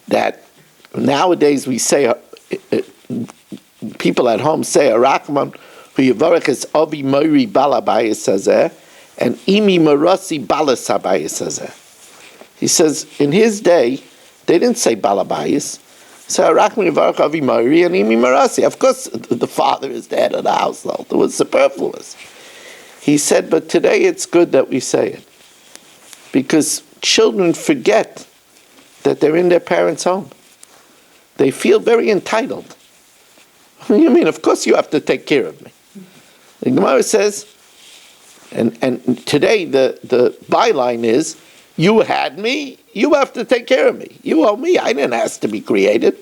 that nowadays we say, people at home say, Arachman, who Yivarech is Avi Moiri Balabayis Hazeh, and Imi Marasi Balasabayis Hazeh. He says, in his day, they didn't say Balabayis. So Arachman Yivarech Avi Moiri and Imi Marasi. Of course, the father is the head of the household. It was superfluous. He said, but today it's good that we say it. Because children forget that they're in their parents' home. They feel very entitled. What do you mean? Of course you have to take care of me. The Gemara says, and today the byline is, you had me, you have to take care of me. You owe me. I didn't ask to be created.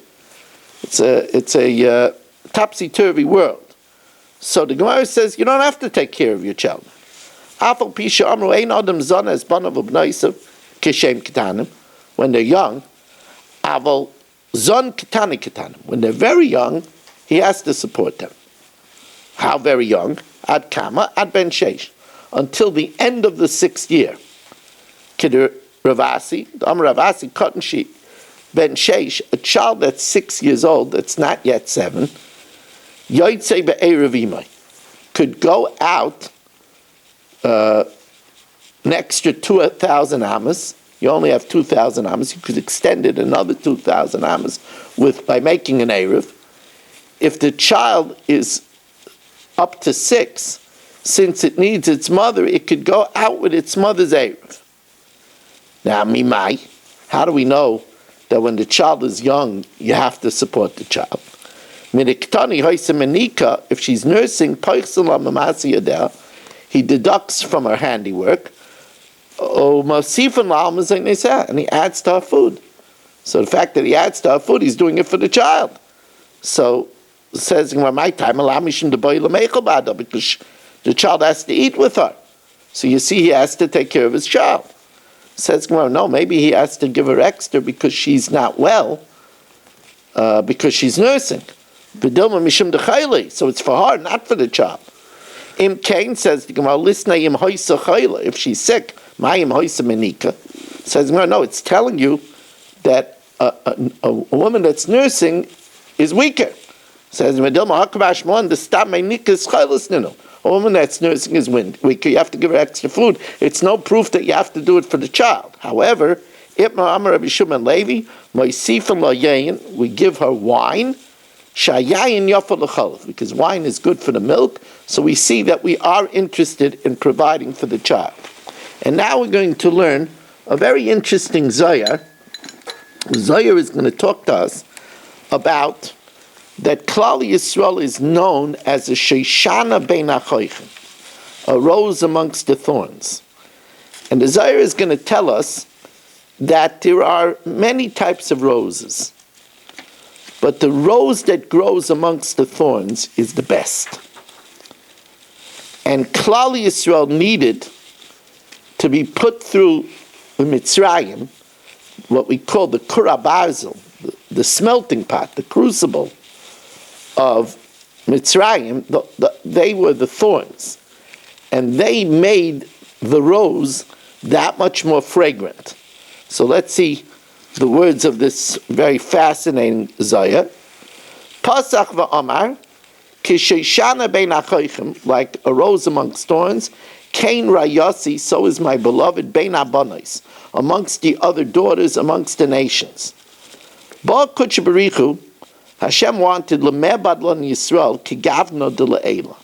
It's a topsy-turvy world. So the Gemara says, you don't have to take care of your child. When they're young, when they're very young, he has to support them. How very young? Ad kama, ad ben sheish. Until the end of the 6th year. Kid Ravasi, Ravasi, cotton sheet, ben sheish, a child that's 6 years old, that's not yet 7, yoytze be'erev imay, could go out an extra 2,000 amas. You only have 2,000 amas. You could extend it another 2,000 amas by making an erev. If the child is up to 6, since it needs its mother, it could go out with its mother's erev. Now, mimai, how do we know that when the child is young, you have to support the child? If she's nursing, he deducts from her handiwork, and he adds to her food. So the fact that he adds to her food, he's doing it for the child. So it says, my time, because the child has to eat with her. So you see, he has to take care of his child. Says, no, maybe he has to give her extra because she's not well, because she's nursing. So it's for her, not for the child. Im Kain says, if she's sick, says, no, it's telling you that a woman that's nursing is weaker. Says, a woman that's nursing is weaker. You have to give her extra food. It's no proof that you have to do it for the child. However, we give her wine, because wine is good for the milk. So we see that we are interested in providing for the child. And now we're going to learn a very interesting Zohar. Zohar is going to talk to us about that Klal Yisrael is known as a Shoshana Bein HaChoichim, a rose amongst the thorns. And the Zohar is going to tell us that there are many types of roses, but the rose that grows amongst the thorns is the best. And Klal Yisrael needed to be put through the Mitzrayim, what we call the Kura Barzel, the smelting pot, the crucible of Mitzrayim. They were the thorns, and they made the rose that much more fragrant. So let's see the words of this very fascinating Zayah. Pasach va'amar, kishoshana bein achoichem, like a rose amongst thorns, kain rayasi, so is my beloved bein abanos, amongst the other daughters, amongst the nations. Ba kutsh berichu, Hashem wanted lemebad lan Yisrael kigavno de le'ela.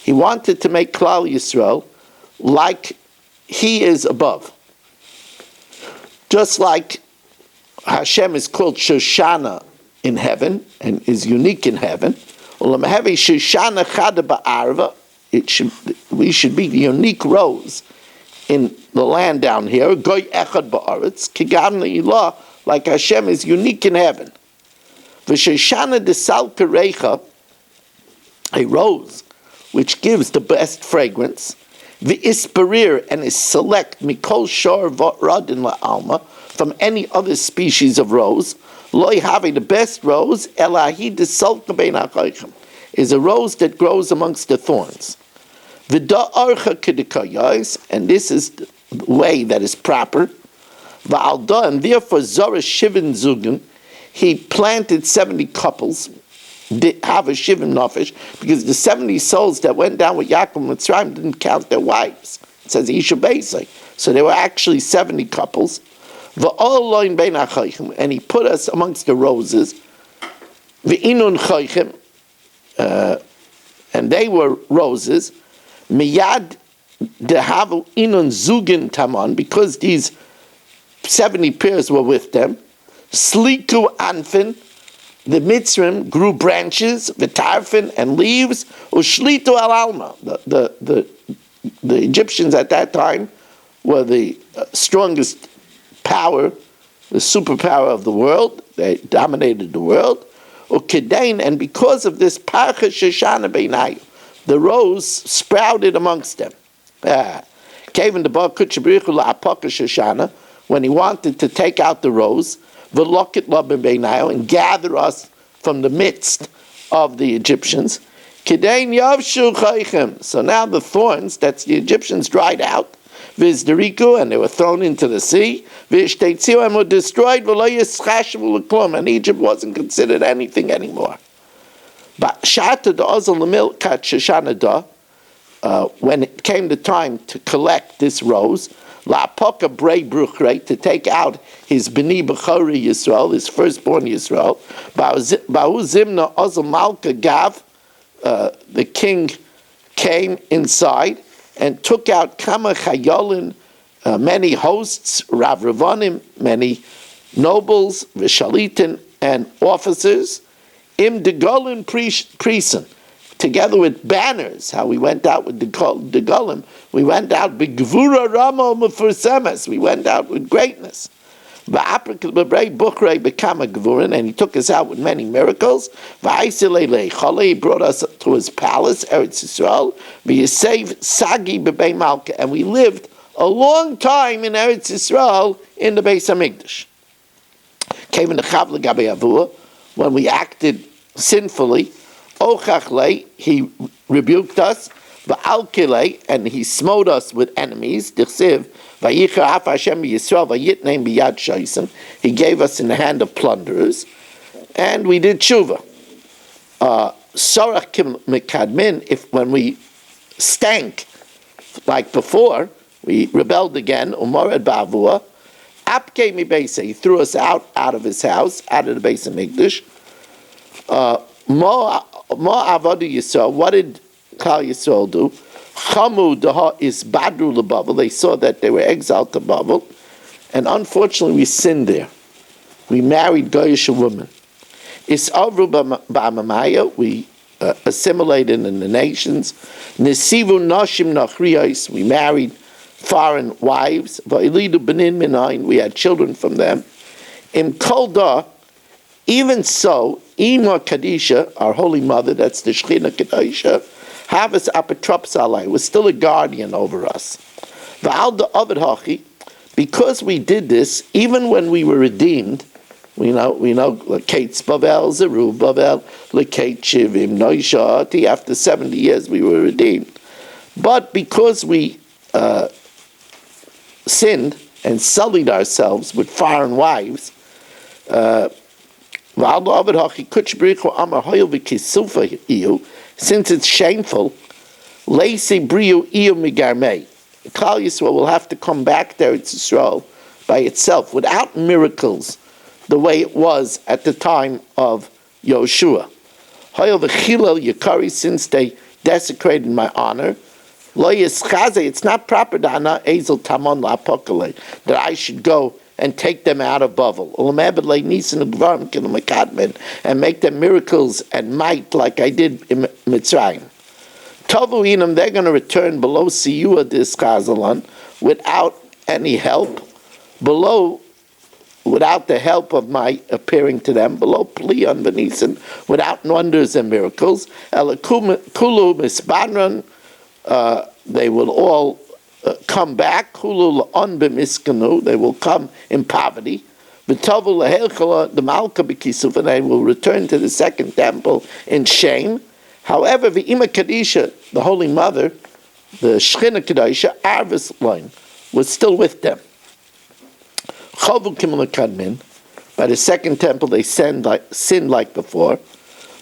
He wanted to make Klal Yisrael like he is above. Just like Hashem is called Shoshana in heaven and is unique in heaven, we should be the unique rose in the land down here, Goy Echad Ba'aretz, Kigam Ilah, like Hashem is unique in heaven. V'Shoshana de Sal Perecha, a rose which gives the best fragrance, the isperir and is select mikol shor radin la'alma, from any other species of rose, loy have the best rose, elahi de salka bein ha'chaychem, is a rose that grows amongst the thorns. V'da archa kedikayos, and this is the way that is proper. Va'alda, and therefore Zorah Shivin Zugun, he planted 70 couples, have a Shivim Nafesh, because the 70 souls that went down with Yaakov and Mitzrayim didn't count their wives. It says Isha Beisai. So there were actually 70 couples. And he put us amongst the roses. And they were roses. Miyad dehavu inun zugin taman, because these 70 pairs were with them. Sliku anfin, the Mitzrim grew branches, v'tarfin, and leaves. Ushlitu al alma, the Egyptians at that time were the strongest power, the superpower of the world. They dominated the world. Ukedain, and because of this, parcha shoshana beinayu, the rose sprouted amongst them. Kevin the bar kutchabrichu la'apaka shoshana, when he wanted to take out the rose, v'lokit la beinayu, and gather us from the midst of the Egyptians. Kedain yavshu chaychem. So now the thorns, that's the Egyptians, dried out. Vizderiku, and they were thrown into the sea. V'ishteitziu, and were destroyed. V'lo yischashavu l'klum, and Egypt wasn't considered anything anymore. But shata da'ozal l'milkat shoshana da, when it came the time to collect this rose, la'apoka brei bruchrei, to take out his b'ni b'chori Yisrael, his firstborn Yisrael, ba'u zimna ozal malka gav, the king came inside and took out kama chayolin, many hosts, rav ravanim, many nobles, v'shalitin, and officers, im degolin prison, together with banners. How we went out with degolim, we went out b'gvura ramo mefursemes, we went out with greatness. And he took us out with many miracles. He brought us to his palace, Eretz Yisrael. And we lived a long time in Eretz Yisrael in the Beis Hamikdash. When we acted sinfully, he rebuked us, and he smote us with enemies. He gave us in the hand of plunderers, and we did tshuva. If when we stank like before, we rebelled again. He threw us out of his house, out of the Beis Hamikdash. What did Klal Yisrael do? They saw that they were exiled to Babel, and unfortunately we sinned there. We married Goyish women. We assimilated in the nations. We married foreign wives. We had children from them. Even so, Ima Kadisha, our holy mother, that's the Shechina Kadisha, Havas Apotropsalai, was still a guardian over us. Because we did this, even when we were redeemed, we know, Kate Spavel, Zerubbabel, Lekate Shivim, Noishati, after 70 years we were redeemed. But because we sinned and sullied ourselves with foreign wives, Since it's shameful, Lacey Briu Iyo Migarmei. Klal Yisrael will have to come back there to Israel by itself without miracles, the way it was at the time of Yoshua. Hoyel v'chilel Yakari, since they desecrated my honor. Lo yischaze, it's not proper that I should go and take them out of Bavel. And make them miracles and might like I did in Mitzrayim. Tovu inam, they're going to return below Siyua Dischazalan without any help, without the help of my appearing to them, below Plion Venisan, without wonders and miracles. Kulu Misbanran, they will all come back. Kulu La'on B'miskanu, they will come in poverty. V'tovu L'helchala, the Malka B'kisuf, and they will return to the second temple in shame. However, the Ima Kadisha, the Holy Mother, the Shechina Kadisha, Arvis line, was still with them. Chovu Kimel Kadmin, by the second temple they sinned like before.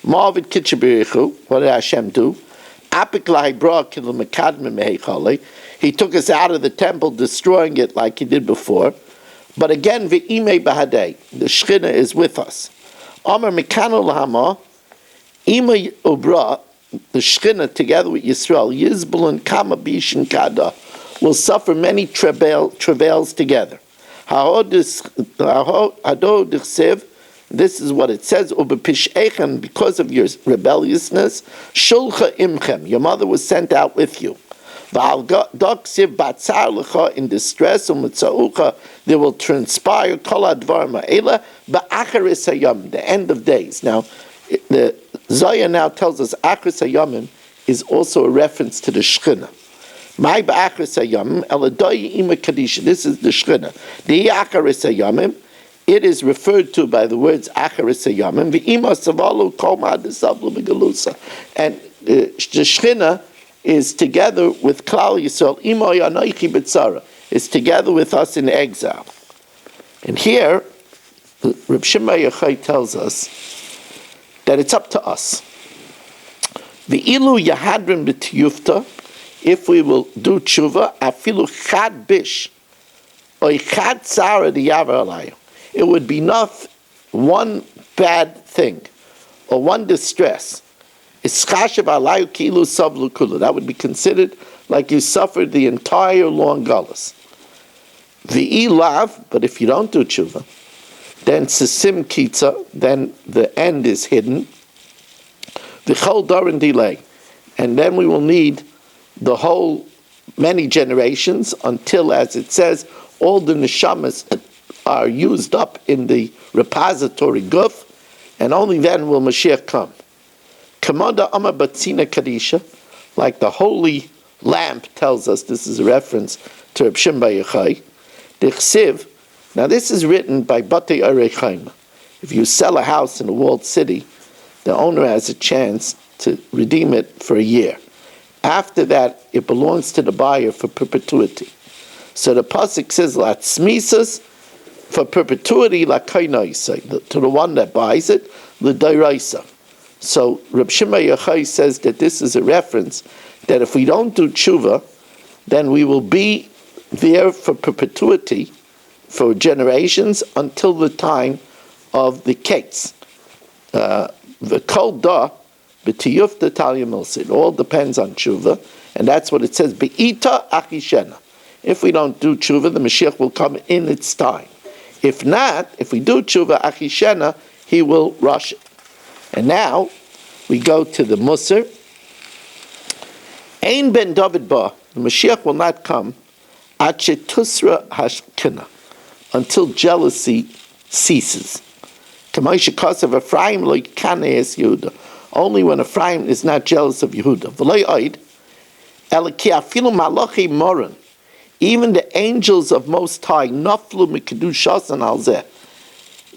Ma'avid Kitchabirichu, what did Hashem do? Apik Lahibra Kimel Mekadmin Mehechale, he took us out of the temple, destroying it like he did before. But again, V'imei Bahadei, the Shechina is with us. Omer Mekanu Lahama, Ima Ubra, the Shechina, together with Yisrael, Yizbul and Kama Bishin Kada, will suffer many travails together. This is what it says, because of your rebelliousness, Shulcha Imchem, your mother was sent out with you. In distress, there will transpire the end of days. Now, the Zohar now tells us Achris Hayamim is also a reference to the Shechina. My Achris Hayamim, Eladoi Ima Kadisha. This is the Shechina. The Achris Hayamim, it is referred to by the words Achris Hayamim. V'ima Savalu Koma Adesavlu Megalusa. And the Shechina is together with Klal Yisrael. Imo Yanoichi B'tzara is together with us in exile. And here, Reb Shimon Yochai tells us that it's up to us. V'ilu yahadrim b'tiyufta, if we will do tshuva, afilu chad bish, or chad tzara diyavar alayu. It would be enough one bad thing, or one distress. Ischashav alayu ki'ilu sablu kulu. That would be considered like you suffered the entire long galus. V'ilav, but if you don't do tshuva, then sisim kitza, then the end is hidden. The chol darin delay, and then we will need the whole many generations until, as it says, all the neshamas are used up in the repository guf, and only then will Mashiach come. Kamada Amar Batzina Kadisha, like the holy lamp tells us. This is a reference to Reb Shimon bar Yochai. The Chsiv. Now this is written by Batei Arechaim. If you sell a house in a walled city, the owner has a chance to redeem it for a year. After that, it belongs to the buyer for perpetuity. So the pasuk says, "Latzmisas," for perpetuity, lakainaisa, to the one that buys it, l'dairaisa. So Reb Shimon Yochai says that this is a reference that if we don't do tshuva, then we will be there for perpetuity, for generations, until the time of the case. The kol da b'tiyufta talya milsa. It all depends on tshuva, and that's what it says. Be'ita achishena. If we don't do tshuva, the Mashiach will come in its time. If not, if we do tshuva achishena, he will rush it. And now we go to the Musar. Ein ben David ba. The Mashiach will not come at shetusra hashkina, until jealousy ceases. Only when Ephraim is not jealous of Yehuda. Even the angels of Most High,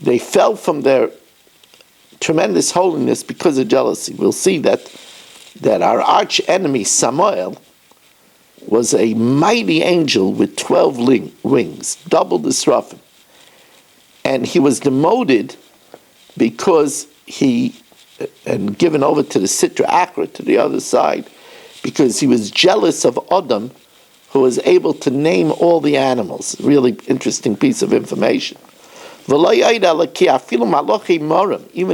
they fell from their tremendous holiness because of jealousy. We'll see that our arch enemy Samael was a mighty angel with 12 wings, double the Seraphim. and he was demoted because and given over to the Sitra Achra, to the other side, because he was jealous of Adam, who was able to name all the animals. Really interesting piece of information. Even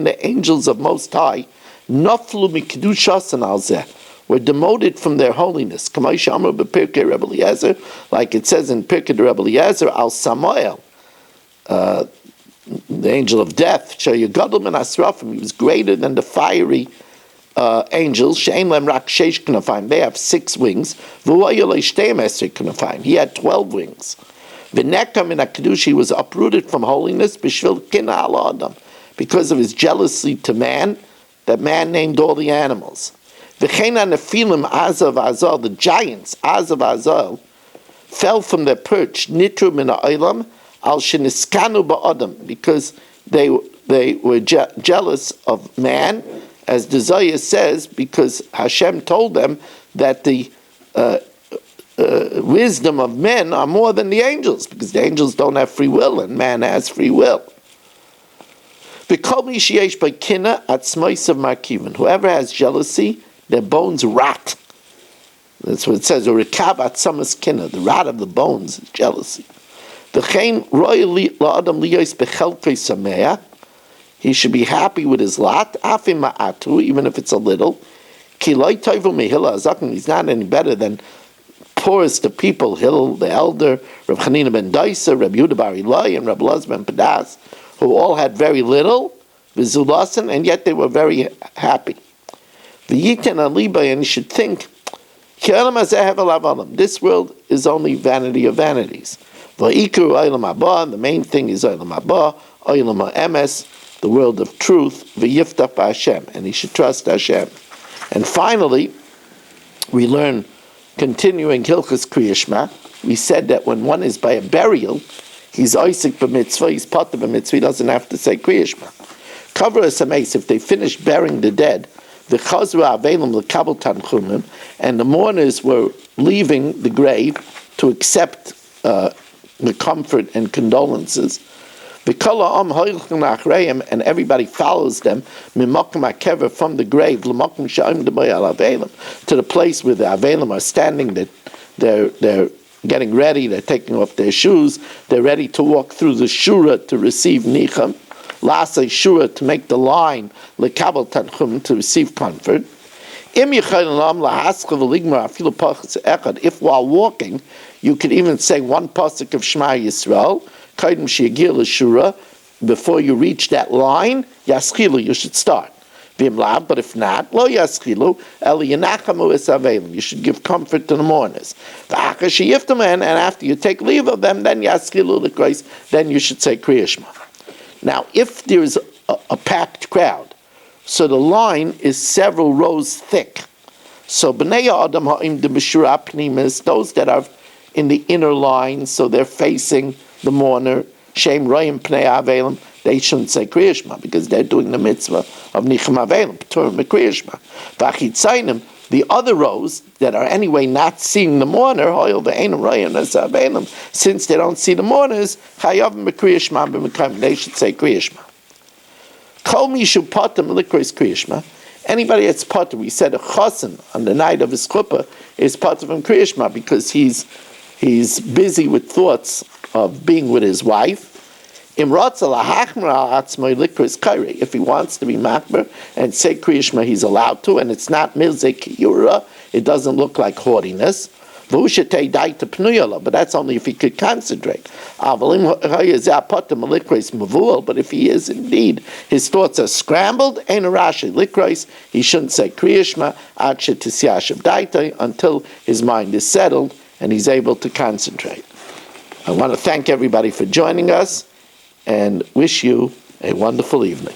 the angels of Most High were demoted from their holiness. Like it says in Pirkei Rebbe Eliezer, Al Samael, the angel of death, he was greater than the fiery angels. They have 6 wings. He had 12 wings. He was uprooted from holiness because of his jealousy to man, that man named all the animals. The giants, Azav Azal, fell from their perch, nitru min ha'olam, al sheniskanu ba'adam, because they were jealous of man, as the Zohar says, because Hashem told them that the wisdom of men are more than the angels, because the angels don't have free will and man has free will. Whoever has jealousy, their bones rot. That's what it says. The rot of the bones is jealousy. He should be happy with his lot, even if it's a little. He's not any better than poorest of people, Hillel the elder, Reb Chanina ben Daisa, Reb Yehuda bar Ilai, and Reb Elazar ben Padas, who all had very little, v'zulasan, and yet they were very happy. V'yiten aliba, and you should think, this world is only vanity of vanities. The main thing is Olam Haba, Olam HaEmes, the world of truth, v'yiftach b'Hashem, and he should trust Hashem. And finally, we learn, continuing Hilchos Kriya Shema, we said that when one is by a burial, he's Isaac b'mitzvah, he's Potter b'mitzvah, he doesn't have to say Kriya Shema. Cover us a mace, if they finish burying the dead, the Chazra Avelim l'kabel tanchumim, and the mourners were leaving the grave to accept the comfort and condolences. And everybody follows them from the grave to the place where the Avelim are standing. They're getting ready, they're taking off their shoes, they're ready to walk through the Shura to receive Nicham. Last Shura to make the line, to receive comfort. If while walking, you could even say one pasuk of Shema Yisrael, before you reach that line, Yaschilu, you should start. But if not, Lo Yaschilu, you should give comfort to the mourners. And after you take leave of them, then Yaschilu the Christ, then you should say Kriya Shema. Now, if there is a packed crowd, so the line is several rows thick. So B'nei Adam ha'im de b'shura pnimis, those that are in the inner line, so they're facing the mourner, Shem Royim Pnei Avelim, they shouldn't say Kriya Shema because they're doing the mitzvah of Nicham Avelim, P'tur Kriya Shema. V'achitzainim, the other rows that are anyway not seeing the mourner, Hoyel Ve'enim Royim Nes Avelim, since they don't see the mourners, Chayavim Kriya Shema b'Mekayim, they should say Kriya Shema. Kol Mishu Potem Likros Kriya Shema. Anybody that's Potem, we said a Chosin on the night of his chuppah is Potem from Kriya Shema because he's busy with thoughts of being with his wife. If he wants to be makber and say Kriya Shema, he's allowed to, and it's not milzei kiyura, it doesn't look like haughtiness. But that's only if he could concentrate. But if he is indeed, his thoughts are scrambled, he shouldn't say Kriya Shema until his mind is settled and he's able to concentrate. I want to thank everybody for joining us and wish you a wonderful evening.